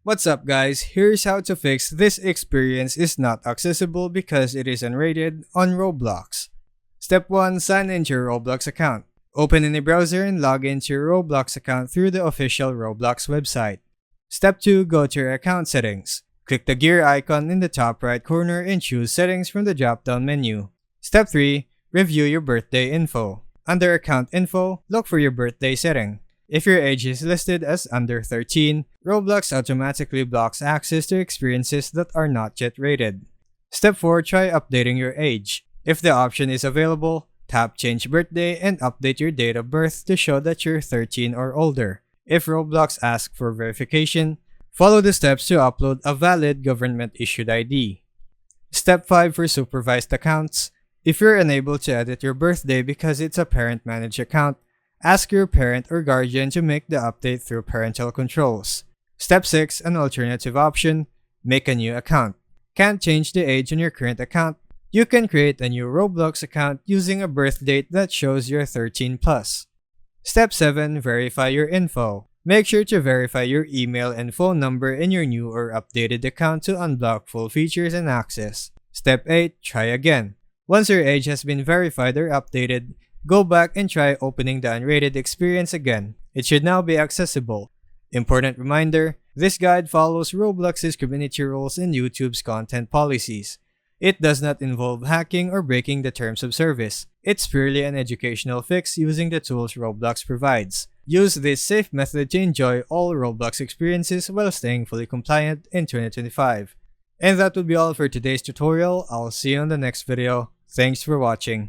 What's up guys, here's how to fix this experience is not accessible because it is unrated on Roblox. Step 1. Sign into your Roblox account. Open any browser and log into your Roblox account through the official Roblox website. Step 2. Go to your account settings. Click the gear icon in the top right corner and choose settings from the drop-down menu. Step 3. Review your birthday info. Under account info, look for your birthday setting. If your age is listed as under 13, Roblox automatically blocks access to experiences that are not yet rated. Step 4. Try updating your age. If the option is available, tap Change Birthday and update your date of birth to show that you're 13 or older. If Roblox asks for verification, follow the steps to upload a valid government-issued ID. Step 5. For supervised accounts. If you're unable to edit your birthday because it's a parent-managed account, ask your parent or guardian to make the update through parental controls. Step 6. An alternative option. Make a new account. Can't change the age on your current account? You can create a new Roblox account using a birth date that shows you're 13 plus. Step 7. Verify your info. Make sure to verify your email and phone number in your new or updated account to unblock full features and access. Step 8. Try again. Once your age has been verified or updated, go back and try opening the unrated experience again. It should now be accessible. Important reminder, this guide follows Roblox's community rules and YouTube's content policies. It does not involve hacking or breaking the terms of service. It's purely an educational fix using the tools Roblox provides. Use this safe method to enjoy all Roblox experiences while staying fully compliant in 2025. And that would be all for today's tutorial. I'll see you on the next video. Thanks for watching.